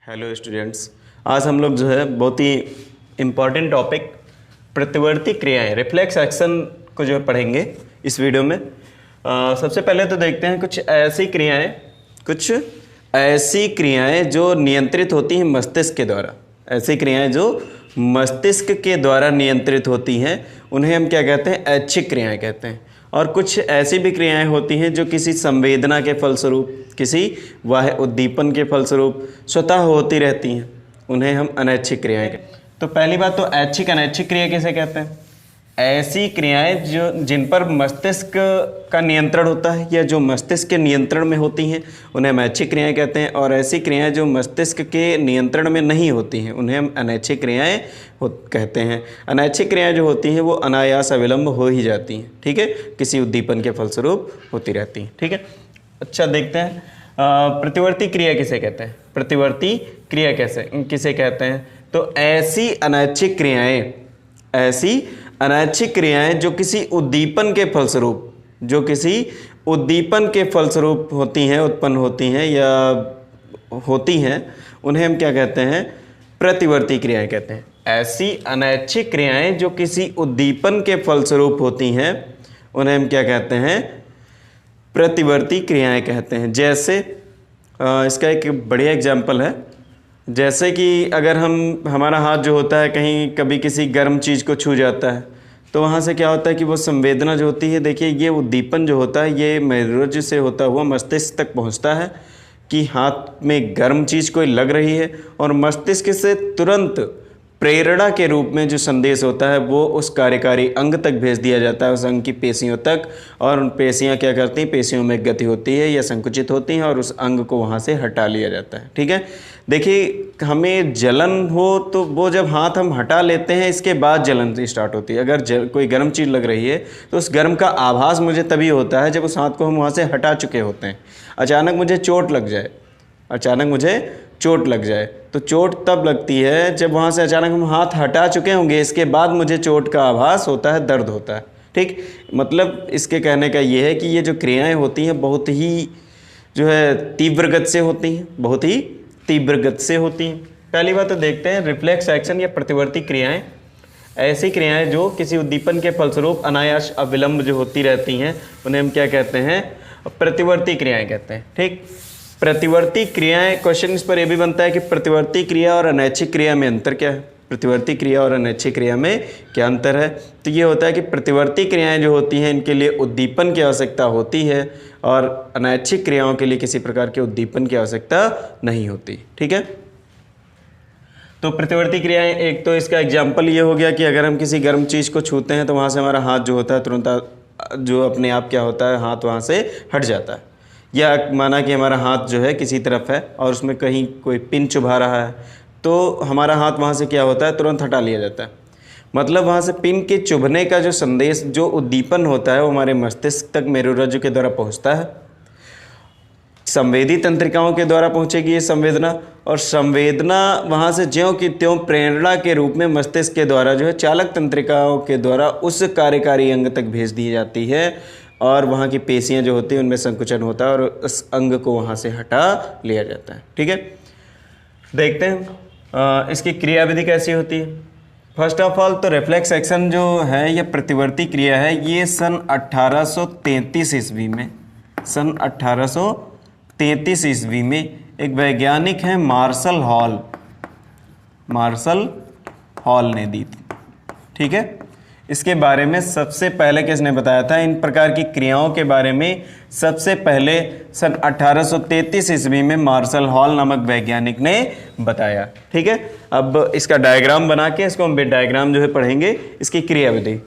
Hello students, आज हम लोग जो है बहुत ही इम्पॉर्टेंट टॉपिक प्रतिवर्ती क्रियाएं रिफ्लेक्स एक्शन को जो है पढ़ेंगे इस वीडियो में। सबसे पहले तो देखते हैं कुछ ऐसी क्रियाएं जो नियंत्रित होती हैं मस्तिष्क के द्वारा। ऐसी क्रियाएं जो मस्तिष्क के द्वारा नियंत्रित होती हैं उन्हें हम क्या कहते हैं? ऐच्छिक क्रियाएं कहते हैं। और कुछ ऐसी भी क्रियाएं होती हैं जो किसी संवेदना के फलस्वरूप, किसी बाह्य उद्दीपन के फलस्वरूप स्वतः होती रहती हैं, उन्हें हम अनैच्छिक क्रियाएं कहते हैं। तो पहली बात तो ऐच्छिक अनैच्छिक क्रिया किसे कहते हैं? ऐसी क्रियाएं जो जिन पर मस्तिष्क का नियंत्रण होता है या जो मस्तिष्क के नियंत्रण में होती हैं उन्हें हम ऐच्छिक क्रियाएं कहते हैं। और ऐसी क्रियाएं जो मस्तिष्क के नियंत्रण में नहीं होती हैं उन्हें हम अनैच्छिक क्रियाएं कहते हैं। अनैच्छिक क्रियाएं जो होती हैं वो अनायास अविलंब हो ही जाती हैं, ठीक है, किसी उद्दीपन के फलस्वरूप होती रहती हैं, ठीक है। अच्छा, देखते हैं प्रतिवर्ती क्रिया किसे कहते हैं? प्रतिवर्ती क्रिया किसे कहते हैं? तो ऐसी अनैच्छिक क्रियाएं जो किसी उद्दीपन के फलस्वरूप होती हैं, उत्पन्न होती हैं या होती हैं, उन्हें हम क्या कहते हैं? प्रतिवर्ती क्रियाएं कहते हैं। ऐसी अनैच्छिक क्रियाएं जो किसी उद्दीपन के फलस्वरूप होती हैं उन्हें हम क्या कहते हैं? प्रतिवर्ती क्रियाएं कहते हैं। जैसे इसका एक बढ़िया एग्जाम्पल है, जैसे कि अगर हमारा हाथ जो होता है कहीं कभी किसी गर्म चीज़ को छू जाता है तो वहाँ से क्या होता है कि वो संवेदना जो होती है, देखिए ये उद्दीपन जो होता है ये मेरुरज्जु से होता हुआ मस्तिष्क तक पहुँचता है कि हाथ में गर्म चीज़ कोई लग रही है, और मस्तिष्क से तुरंत प्रेरणा के रूप में जो संदेश होता है वो उस कार्यकारी अंग तक भेज दिया जाता है, उस अंग की पेशियों तक। और उन पेशियाँ क्या करती हैं? पेशियों में गति होती है या संकुचित होती हैं और उस अंग को वहाँ से हटा लिया जाता है, ठीक है। देखिए, हमें जलन हो तो वो जब हाथ हम हटा लेते हैं इसके बाद जलन स्टार्ट होती है। अगर कोई गर्म चीज़ लग रही है तो उस गर्म का आभास मुझे तभी होता है जब उस हाथ को हम वहाँ से हटा चुके होते हैं। अचानक मुझे चोट लग जाए तो चोट तब लगती है जब वहाँ से अचानक हम हाथ हटा चुके होंगे, इसके बाद मुझे चोट का आभास होता है, दर्द होता है, ठीक। मतलब इसके कहने का ये है कि ये जो क्रियाएं होती हैं बहुत ही जो है तीव्र गति से होती हैं। पहली बात तो देखते हैं रिफ्लेक्स एक्शन या प्रतिवर्ती क्रियाएं। ऐसी क्रियाएं जो किसी उद्दीपन के फलस्वरूप अनायास अविलंब जो होती रहती हैं उन्हें हम क्या कहते हैं? प्रतिवर्ती क्रियाएं कहते हैं, ठीक। प्रतिवर्ती क्रियाएं, क्वेश्चन इस पर यह भी बनता है कि प्रतिवर्ती क्रिया और अनैच्छिक क्रिया में अंतर क्या है? प्रतिवर्ती क्रिया और अनैच्छिक क्रिया में क्या अंतर है? तो ये होता है कि प्रतिवर्ती क्रियाएं जो होती हैं इनके लिए उद्दीपन की आवश्यकता होती है और अनैच्छिक क्रियाओं के लिए किसी प्रकार के उद्दीपन की आवश्यकता नहीं होती, ठीक है। तो प्रतिवर्ती क्रियाएं, एक तो इसका एग्जाम्पल ये हो गया कि अगर हम किसी गर्म चीज़ को छूते हैं तो वहाँ से हमारा हाथ जो होता है तुरंत जो अपने आप क्या होता है, हाथ वहाँ से हट जाता है। या माना कि हमारा हाथ जो है किसी तरफ है और उसमें कहीं कोई पिन चुभा रहा है तो हमारा हाथ वहाँ से क्या होता है? तुरंत हटा लिया जाता है। मतलब वहाँ से पिन के चुभने का जो संदेश, जो उद्दीपन होता है वो हमारे मस्तिष्क तक मेरुरज्जु के द्वारा पहुँचता है। संवेदी तंत्रिकाओं के द्वारा पहुँचेगी ये संवेदना, और संवेदना वहाँ से ज्यों की त्यों प्रेरणा के रूप में मस्तिष्क के द्वारा जो है चालक तंत्रिकाओं के द्वारा उस कार्यकारी अंग तक भेज दी जाती है और वहाँ की पेशियाँ जो होती हैं उनमें संकुचन होता है और उस अंग को वहाँ से हटा लिया जाता है, ठीक है। देखते हैं इसकी क्रियाविधि कैसी होती है। फर्स्ट ऑफ ऑल तो रिफ्लेक्स एक्शन जो है ये प्रतिवर्ती क्रिया है, ये सन 1833 ईस्वी में एक वैज्ञानिक हैं मार्शल हॉल ने दी थी, ठीक है। इसके बारे में सबसे पहले किसने बताया था? इन प्रकार की क्रियाओं के बारे में सबसे पहले सन 1833 ईस्वी में मार्शल हॉल नामक वैज्ञानिक ने बताया, ठीक है। अब इसका डायग्राम बना के इसको हम डायग्राम जो है पढ़ेंगे, इसकी क्रियाविधि,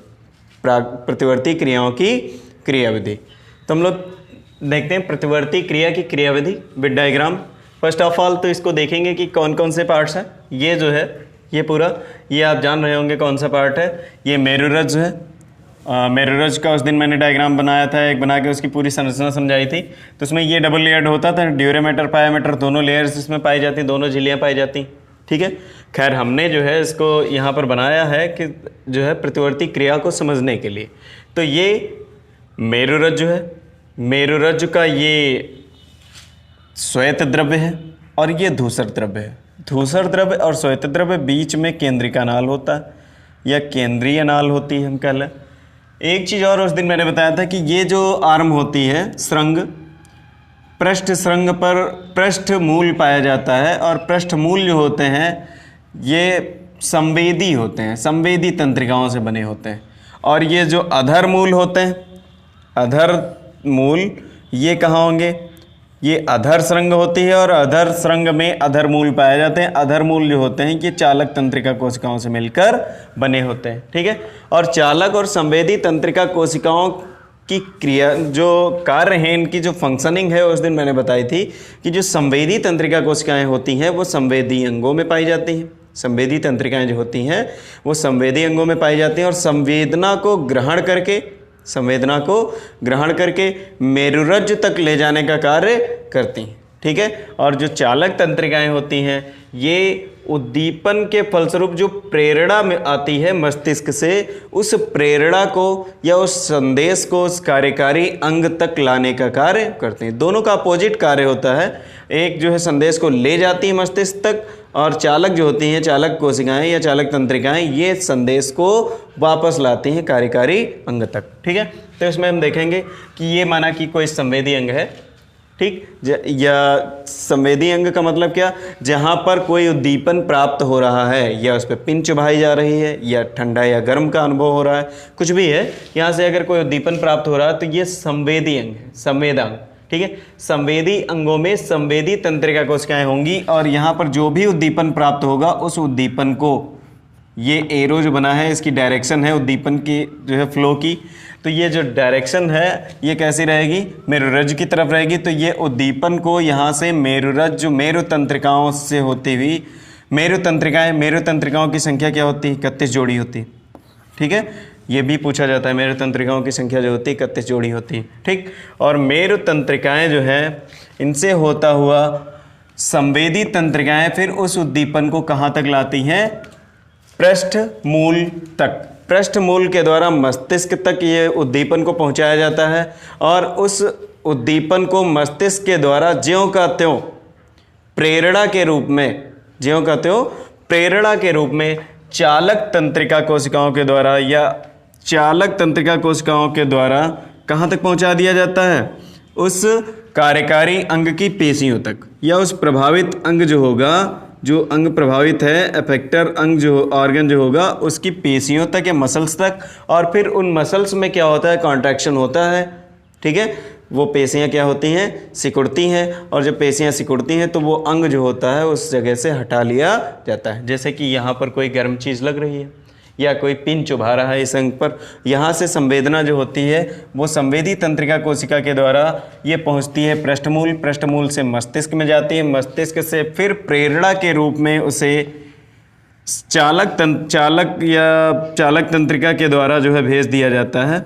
प्रतिवर्ती क्रियाओं की क्रियाविधि। तो हम लोग देखते हैं प्रतिवर्ती क्रिया की क्रियाविधि with diagram. First of all तो इसको देखेंगे कि कौन कौन से पार्ट्स हैं। ये जो है ये पूरा, ये आप जान रहे होंगे कौन सा पार्ट है, ये मेरुरज्जु है। मेरुरज्जु का उस दिन मैंने डायग्राम बनाया था, एक बना के उसकी पूरी संरचना समझाई थी। तो उसमें ये डबल लेयर्ड होता था, ड्यूरेमेटर पायामेटर दोनों लेयर्स इसमें पाई जाती, दोनों झिल्लियाँ पाई जाती, ठीक है। खैर हमने जो है इसको यहाँ पर बनाया है कि जो है प्रतिवर्ती क्रिया को समझने के लिए। तो ये मेरुरज्जु है, मेरुरज्जु का ये श्वेत द्रव्य है और ये धूसर द्रव्य है, धूसर द्रव्य और श्वेत द्रव्य बीच में केंद्रिका नाल होता है या केंद्रीय नाल होती है, हम कह लें। एक चीज़ और उस दिन मैंने बताया था कि ये जो आर्म होती है श्रृंग, पृष्ठ श्रृंग पर पृष्ठ मूल पाया जाता है, और पृष्ठ मूल जो होते हैं ये संवेदी होते हैं, संवेदी तंत्रिकाओं से बने होते हैं। और ये जो अधर मूल होते हैं, अधर मूल ये कहाँ होंगे, ये अधर श्रृंग होती है, और अधर श्रृंग में अधर मूल पाए जाते हैं। अधर मूल जो होते हैं ये चालक तंत्रिका कोशिकाओं से मिलकर बने होते हैं, ठीक है। और चालक और संवेदी तंत्रिका कोशिकाओं की क्रिया, जो कार्य हैं, इनकी जो फंक्शनिंग है, उस दिन मैंने बताई थी कि जो संवेदी तंत्रिका कोशिकाएं होती हैं वो संवेदी अंगों में पाई जाती हैं। संवेदी तंत्रिकाएं जो होती हैं वो संवेदी अंगों में पाई जाती हैं और संवेदना को ग्रहण करके मेरुरज्जु तक ले जाने का कार्य करती हैं, ठीक है। और जो चालक तंत्रिकाएं होती हैं ये उद्दीपन के फलस्वरूप जो प्रेरणा में आती है मस्तिष्क से, उस प्रेरणा को या उस संदेश को उस कार्यकारी अंग तक लाने का कार्य करते हैं। दोनों का अपोजिट कार्य होता है। एक जो है संदेश को ले जाती है मस्तिष्क तक, और चालक जो होती हैं, चालक कोशिकाएं या चालक तंत्रिकाएं, ये संदेश को वापस लाती हैं कार्यकारी अंग तक, ठीक है। तो इसमें हम देखेंगे कि ये माना कि कोई संवेदी अंग है, ठीक, या संवेदी अंग का मतलब क्या, जहाँ पर कोई उद्दीपन प्राप्त हो रहा है, या उस पर पिन चुभाई जा रही है, या ठंडा या गर्म का अनुभव हो रहा है, कुछ भी है, यहाँ से अगर कोई उद्दीपन प्राप्त हो रहा है तो ये संवेदी अंग है, संवेदांग, ठीक है। संवेदी अंगों में संवेदी तंत्रिका कोशिकाएं होंगी, और यहाँ पर जो भी उद्दीपन प्राप्त होगा उस उद्दीपन को, ये एरो जो बना है इसकी डायरेक्शन है उद्दीपन की जो है फ्लो की, तो ये जो डायरेक्शन है ये कैसी रहेगी, मेरुरज्जु की तरफ रहेगी। तो ये उद्दीपन को यहाँ से मेरुरज्जु, मेरु तंत्रिकाओं से होती हुई, मेरु तंत्रिकाओं की संख्या क्या होती है, 31 जोड़ी होती है, ठीक है। ये भी पूछा जाता है, मेरु तंत्रिकाओं की संख्या जो होती है 31 जोड़ी होती है, ठीक। और मेरु तंत्रिकाएं जो है, इनसे होता हुआ संवेदी तंत्रिकाएं फिर उस उद्दीपन को कहाँ तक लाती हैं, पृष्ठ मूल तक। पृष्ठ मूल के द्वारा मस्तिष्क तक ये उद्दीपन को पहुंचाया जाता है, और उस उद्दीपन को मस्तिष्क के द्वारा ज्यों का त्यों प्रेरणा के रूप में चालक तंत्रिका कोशिकाओं के द्वारा, या चालक तंत्रिका कोशिकाओं के द्वारा कहाँ तक पहुंचा दिया जाता है, उस कार्यकारी अंग की पेशियों तक, या उस प्रभावित अंग जो होगा, जो अंग प्रभावित है, अफेक्टर अंग जो ऑर्गन जो होगा, उसकी पेशियों तक या मसल्स तक। और फिर उन मसल्स में क्या होता है, कॉन्ट्रैक्शन होता है, ठीक है। वो पेशियां क्या होती हैं, सिकुड़ती हैं, और जब पेशियां सिकुड़ती हैं तो वो अंग जो होता है उस जगह से हटा लिया जाता है। जैसे कि यहाँ पर कोई गर्म चीज़ लग रही है या कोई पिन चुभा रहा है इस अंग पर, यहाँ से संवेदना जो होती है वो संवेदी तंत्रिका कोशिका के द्वारा ये पहुँचती है पृष्ठमूल से मस्तिष्क में जाती है, मस्तिष्क से फिर प्रेरणा के रूप में उसे चालक तंत्रिका के द्वारा जो है भेज दिया जाता है,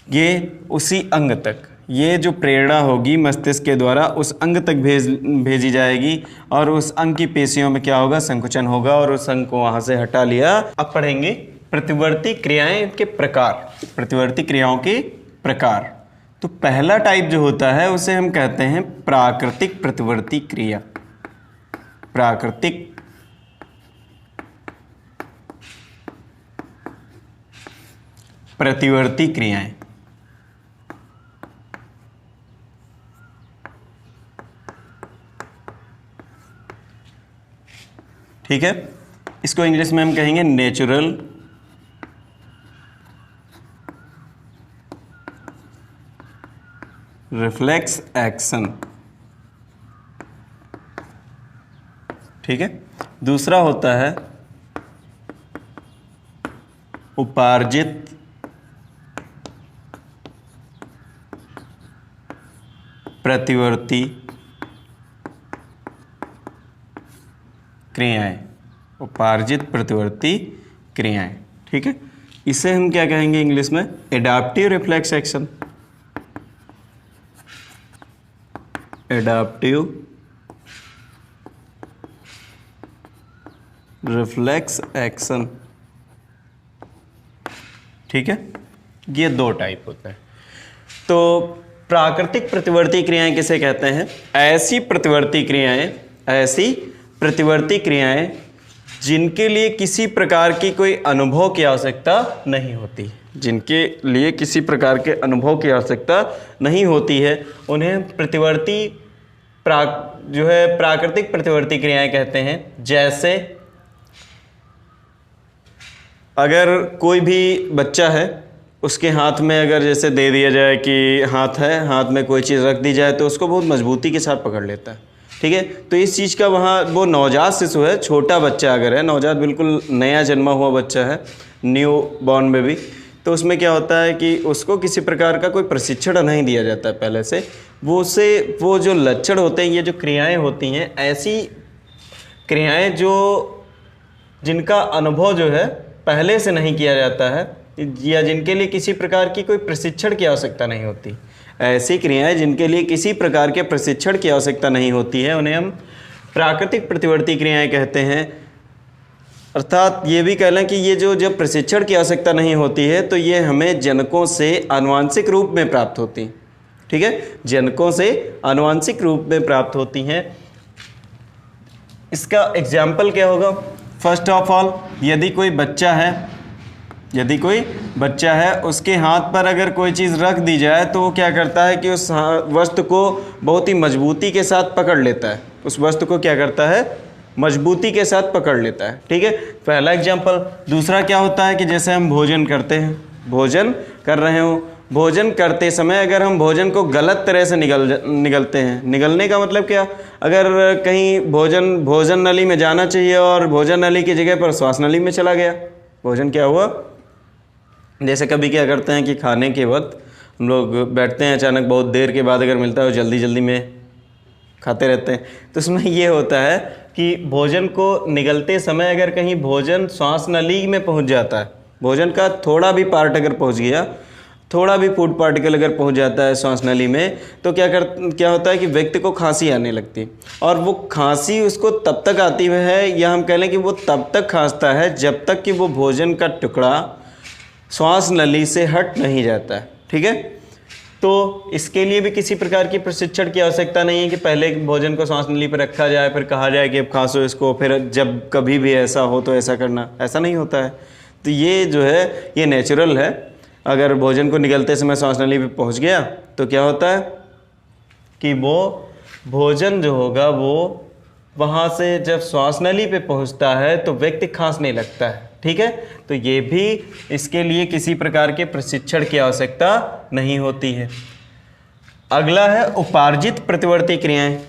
ये उसी अंग तक। ये जो प्रेरणा होगी मस्तिष्क के द्वारा उस अंग तक भेजी जाएगी, और उस अंग की पेशियों में क्या होगा, संकुचन होगा, और उस अंग को वहाँ से हटा लिया। अब पढ़ेंगे प्रतिवर्ती क्रियाएं के प्रकार, प्रतिवर्ती क्रियाओं के प्रकार। तो पहला टाइप जो होता है उसे हम कहते हैं प्राकृतिक प्रतिवर्ती क्रिया। प्राकृतिक प्रतिवर्ती क्रियाएं, ठीक है। इसको इंग्लिश में हम कहेंगे नेचुरल रिफ्लेक्स एक्शन, ठीक है। दूसरा होता है उपार्जित प्रतिवर्ती क्रियाएं, उपार्जित प्रतिवर्ती क्रियाएं, ठीक है। इसे हम क्या कहेंगे इंग्लिश में, adaptive reflex action. Adaptive reflex action, ठीक है। ये दो टाइप होते हैं। तो प्राकृतिक प्रतिवर्ती क्रियाएं किसे कहते हैं, ऐसी प्रतिवर्ती क्रियाएं जिनके लिए किसी प्रकार की कोई अनुभव की आवश्यकता नहीं होती, जिनके लिए किसी प्रकार के अनुभव की आवश्यकता नहीं होती है, उन्हें प्रतिवर्ती प्राकृतिक प्रतिवर्ती क्रियाएं कहते हैं। जैसे अगर कोई भी बच्चा है, उसके हाथ में अगर जैसे दे दिया जाए कि हाथ है, हाथ में कोई चीज़ रख दी जाए तो उसको बहुत मजबूती के साथ पकड़ लेता है, ठीक है। तो इस चीज़ का वहाँ वो नवजात शिशु है, छोटा बच्चा अगर है, नवजात बिल्कुल नया जन्मा हुआ बच्चा है, न्यू बॉर्न बेबी, तो उसमें क्या होता है कि उसको किसी प्रकार का कोई प्रशिक्षण नहीं दिया जाता है पहले से। वो जो लक्षण होते हैं, ये जो क्रियाएं होती हैं, ऐसी क्रियाएं जिनका अनुभव जो है पहले से नहीं किया जाता है या जिनके लिए किसी प्रकार की कोई प्रशिक्षण की आवश्यकता नहीं होती, ऐसी क्रियाएं जिनके लिए किसी प्रकार के प्रशिक्षण की आवश्यकता नहीं होती है, उन्हें हम प्राकृतिक प्रतिवर्ती क्रियाएं कहते हैं। अर्थात ये भी कह लें कि ये जब प्रशिक्षण की आवश्यकता नहीं होती है तो ये हमें जनकों से आनुवांशिक रूप में प्राप्त होती, ठीक है, जनकों से आनुवांशिक रूप में प्राप्त होती हैं। इसका एग्जाम्पल क्या होगा? फर्स्ट ऑफ ऑल, यदि कोई बच्चा है उसके हाथ पर अगर कोई चीज़ रख दी जाए तो वो क्या करता है कि उस वस्तु को बहुत ही मजबूती के साथ पकड़ लेता है, उस वस्तु को क्या करता है, मजबूती के साथ पकड़ लेता है, ठीक है, पहला एग्जाम्पल। दूसरा क्या होता है कि जैसे हम भोजन करते हैं, भोजन कर रहे हो, भोजन करते समय अगर हम भोजन को गलत तरह से निगलते हैं, निगलने का मतलब क्या, अगर कहीं भोजन नली में जाना चाहिए और भोजन नली की जगह पर श्वास नली में चला गया, भोजन क्या हुआ। जैसे कभी क्या करते हैं कि खाने के वक्त हम लोग बैठते हैं, अचानक बहुत देर के बाद अगर मिलता है तो जल्दी जल्दी में खाते रहते हैं, तो उसमें ये होता है कि भोजन को निगलते समय अगर कहीं भोजन श्वास नली में पहुंच जाता है, भोजन का थोड़ा भी पार्ट अगर पहुंच गया, थोड़ा भी फूड पार्टिकल अगर पहुंच जाता है श्वास नली में, तो क्या होता है कि व्यक्ति को खांसी आने लगती है। और वो खांसी उसको तब तक आती है, या हम कह लें कि वो तब तक खांसता है जब तक कि वो भोजन का टुकड़ा श्वास नली से हट नहीं जाता है, ठीक है। तो इसके लिए भी किसी प्रकार की प्रशिक्षण की आवश्यकता नहीं है कि पहले भोजन को श्वास नली पर रखा जाए, फिर कहा जाए कि अब खांसो इसको, फिर जब कभी भी ऐसा हो तो ऐसा करना, ऐसा नहीं होता है। तो ये जो है ये नेचुरल है। अगर भोजन को निगलते समय श्वास नली पे पहुंच गया तो क्या होता है कि वो भोजन जो होगा वो वहाँ से जब श्वास नली पे पहुँचता है तो व्यक्ति खांसने लगता है, ठीक है। तो ये भी इसके लिए किसी प्रकार के प्रशिक्षण की आवश्यकता नहीं होती है। अगला है उपार्जित प्रतिवर्ती क्रियाएं।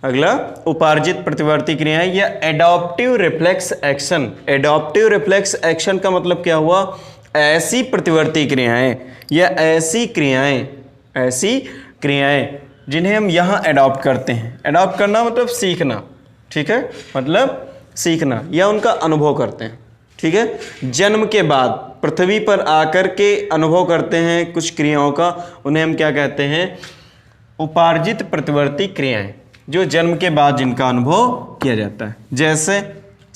अगला उपार्जित प्रतिवर्ती क्रियाएं या adaptive reflex action. Adaptive reflex action का मतलब क्या हुआ? ऐसी प्रतिवर्ती क्रियाएं या ऐसी क्रियाएं जिन्हें हम यहाँ एडॉप्ट करते हैं। एडॉप्ट करना मतलब सीखना, ठीक है, मतलब सीखना या उनका अनुभव करते हैं, ठीक है। जन्म के बाद पृथ्वी पर आकर के अनुभव करते हैं कुछ क्रियाओं का, उन्हें हम क्या कहते हैं? उपार्जित प्रतिवर्ती क्रियाएं, जो जन्म के बाद जिनका अनुभव किया जाता है। जैसे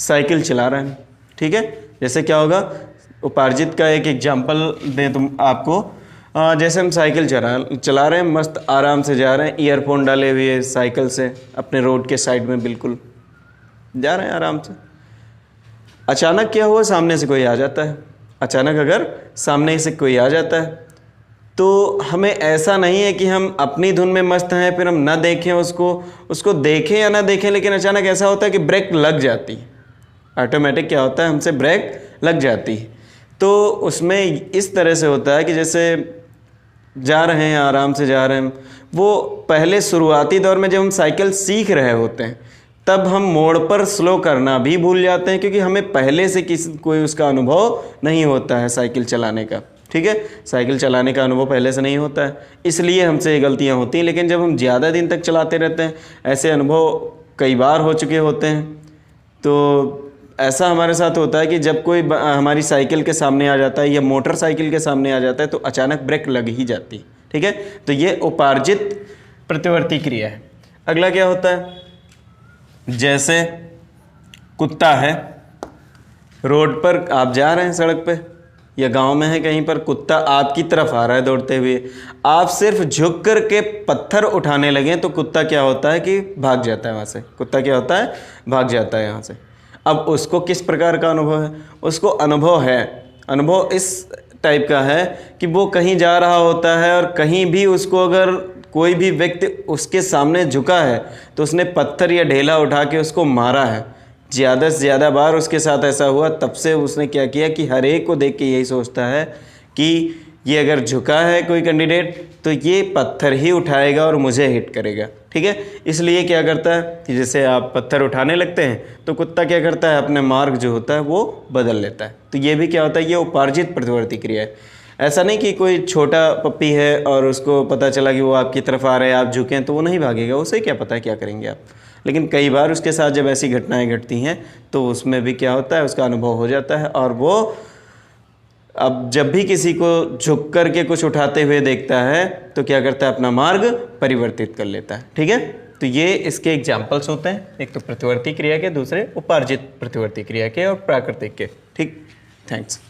साइकिल चला रहे हैं, ठीक है, जैसे क्या होगा? उपार्जित का एक एग्जाम्पल दें तुम आपको, जैसे हम साइकिल चला रहे हैं, मस्त आराम से जा रहे हैं, ईयरफोन डाले हुए साइकिल से अपने रोड के साइड में बिल्कुल जा रहे हैं आराम से। अचानक क्या हुआ? सामने से कोई आ जाता है। अचानक अगर सामने से कोई आ जाता है तो हमें ऐसा नहीं है कि हम अपनी धुन में मस्त हैं फिर हम ना देखें उसको देखें या ना देखें, लेकिन अचानक ऐसा होता है कि ब्रेक लग जाती है। ऑटोमेटिक क्या होता है, हमसे ब्रेक लग जाती है। तो उसमें इस तरह से होता है कि जैसे जा रहे हैं, आराम से जा रहे हैं, वो पहले शुरुआती दौर में जब हम साइकिल सीख रहे होते हैं तब हम मोड़ पर स्लो करना भी भूल जाते हैं, क्योंकि हमें पहले से कोई उसका अनुभव नहीं होता है साइकिल चलाने का, ठीक है। साइकिल चलाने का अनुभव पहले से नहीं होता है, इसलिए हमसे ये गलतियाँ होती हैं। लेकिन जब हम ज़्यादा दिन तक चलाते रहते हैं, ऐसे अनुभव कई बार हो चुके होते हैं, तो ऐसा हमारे साथ होता है कि जब कोई हमारी साइकिल के सामने आ जाता है या मोटरसाइकिल के सामने आ जाता है तो अचानक ब्रेक लग ही जाती है, ठीक है। तो ये उपार्जित प्रतिवर्ती क्रिया है। अगला क्या होता है? जैसे कुत्ता है, रोड पर आप जा रहे हैं, सड़क पे या गांव में है कहीं पर, कुत्ता आपकी तरफ आ रहा है दौड़ते हुए, आप सिर्फ झुक कर के पत्थर उठाने लगे तो कुत्ता क्या होता है कि भाग जाता है वहाँ से, कुत्ता क्या होता है, भाग जाता है यहाँ से। अब उसको किस प्रकार का अनुभव है, उसको अनुभव है, अनुभव इस टाइप का है कि वो कहीं जा रहा होता है और कहीं भी उसको अगर कोई भी व्यक्ति उसके सामने झुका है तो उसने पत्थर या ढेला उठा के उसको मारा है। ज़्यादा से ज़्यादा बार उसके साथ ऐसा हुआ, तब से उसने क्या किया कि हर एक को देख के यही सोचता है कि ये अगर झुका है कोई कैंडिडेट तो ये पत्थर ही उठाएगा और मुझे हिट करेगा, ठीक है। इसलिए क्या करता है कि जैसे आप पत्थर उठाने लगते हैं तो कुत्ता क्या करता है, अपने मार्ग जो होता है वो बदल लेता है। तो ये भी क्या होता है, ये उपार्जित प्रतिवर्ती क्रिया है। ऐसा नहीं कि कोई छोटा पप्पी है और उसको पता चला कि वो आपकी तरफ आ रहे हैं, आप झुकें तो वो नहीं भागेगा, उसे क्या पता है क्या करेंगे आप। लेकिन कई बार उसके साथ जब ऐसी घटनाएं घटती हैं तो उसमें भी क्या होता है, उसका अनुभव हो जाता है और वो अब जब भी किसी को झुक कर के कुछ उठाते हुए देखता है तो क्या करता है, अपना मार्ग परिवर्तित कर लेता है, ठीक है। तो ये इसके एग्जाम्पल्स होते हैं, एक तो प्रतिवर्ती क्रिया के, दूसरे उपार्जित प्रतिवर्ती क्रिया के और प्राकृतिक के, ठीक। थैंक्स।